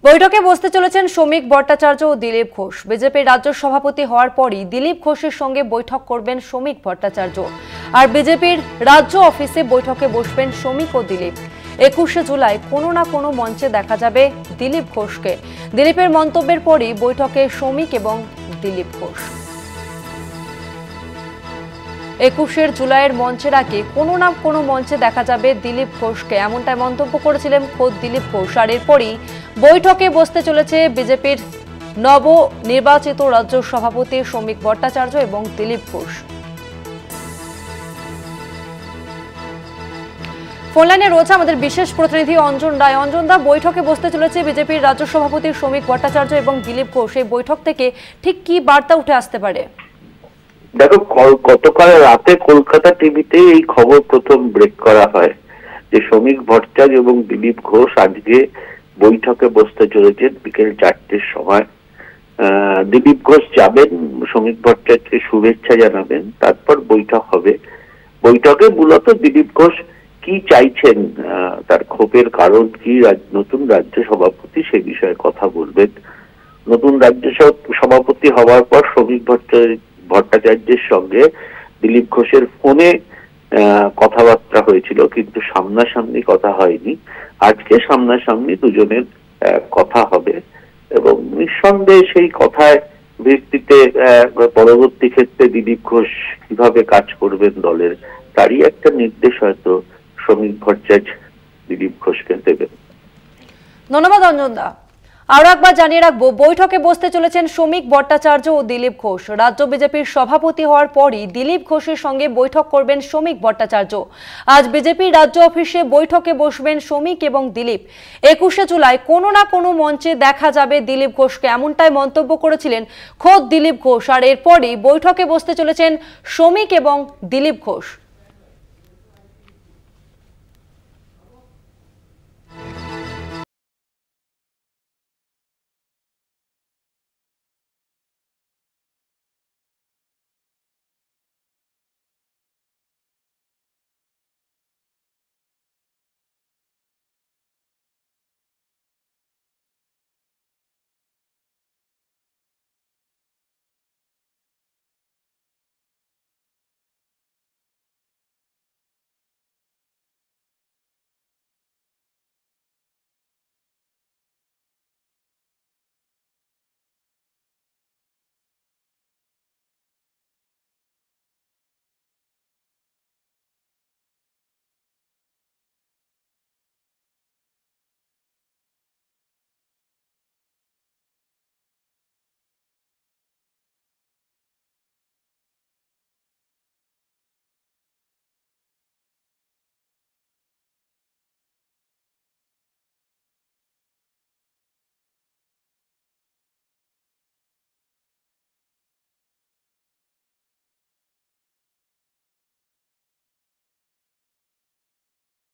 বৈঠকে বসতে চলেছেন শ্রমিক ভট্টাচার্য ও দিলীপ ঘোষ। বিজেপির রাজ্য সভাপতি হওয়ার পরই দিলীপ ঘোষের সঙ্গে বৈঠক করবেন শ্রমিক ভট্টাচার্য। আর বিজেপির রাজ্য অফিসে বৈঠকে বসবেন শ্রমিক ও দিলীপ। 21শে জুলাই কোনো না কোনো মঞ্চে দেখা যাবে দিলীপ ঘোষকে। দিলীপের মন্তব্যের পরই বৈঠকে শ্রমিক এবং দিলীপ ঘোষ। 21শে জুলাইয়ের মঞ্চের আগে কোনো না কোনো মঞ্চে দেখা যাবে দিলীপ ঘোষকে, এমনটাই মন্তব্য করেছিলেন খোদ দিলীপ ঘোষ। আর এরপরই বৈঠকে বসতে চলেছে বিজেপির নবনির্বাচিত রাজ্য সভাপতি শ্রমিক ভট্টাচার্য এবং দিলীপ ঘোষ। ফোনলাইনে রয়েছে আমাদের বিশেষ প্রতিনিধি অঞ্জন রায়। অঞ্জন দা, বৈঠকে বসতে চলেছে বিজেপির রাজ্য সভাপতি শ্রমিক ভট্টাচার্য এবং দিলীপ ঘোষ। এই বৈঠক থেকে ঠিক কি বার্তা উঠে আসতে পারে? দেখো, গতকাল রাতে কলকাতা টিভিতে এই খবর প্রথম ব্রেক করা হয় যে শ্রমিক ভট্টাচার্য এবং দিলীপ ঘোষ আজকে বৈঠকে বসতে চলেছেন বিকেল 4টের সময়। দিলীপ ঘোষ যাবেন, শ্রমিক ভট্টাচার্যকে শুভেচ্ছা জানাবেন, তারপর বৈঠক হবে। বৈঠকে মূলত দিলীপ ঘোষ কি চাইছেন, তার ক্ষোভের কারণ কি, নতুন রাজ্য সভাপতি সে বিষয়ে কথা বলবেন। নতুন রাজ্য সভাপতি হওয়ার পর শ্রমিক ভট্টাচার্যের সঙ্গে দিলীপ ঘোষের ফোনে কথাবার্তা হয়েছিল, কিন্তু সামনাসামনি কথা হয়নি। আজকে সামনাসামনি দুজনের কথা হবে এবং নিঃসন্দেহে সেই কথায় ভিত্তিতে পরবর্তী ক্ষেত্রে দিলীপ ঘোষ কিভাবে কাজ করবেন দলের, তারই একটা নির্দেশ হয়তো শ্রমিক ভট্টাচার্য দিলীপ ঘোষকে দেবেন। ধন্যবাদ অঞ্জন দা। আরো একবার জানিয়ে রাখবো, বৈঠকে বসতে চলেছেন শ্রমিক ভট্টাচার্য ও দিলীপ ঘোষ। রাজ্য বিজেপির সভাপতি হওয়ার পরই দিলীপ ঘোষের সঙ্গে বৈঠক করবেন শ্রমিক ভট্টাচার্য। আজ বিজেপির রাজ্য অফিসে বৈঠকে বসবেন শ্রমিক এবং দিলীপ। 21শে জুলাই কোনো না কোনো মঞ্চে দেখা যাবে দিলীপ ঘোষকে, এমনটাই মন্তব্য করেছিলেন খোদ দিলীপ ঘোষ। আর এরপরই বৈঠকে বসতে চলেছেন শ্রমিক এবং দিলীপ ঘোষ।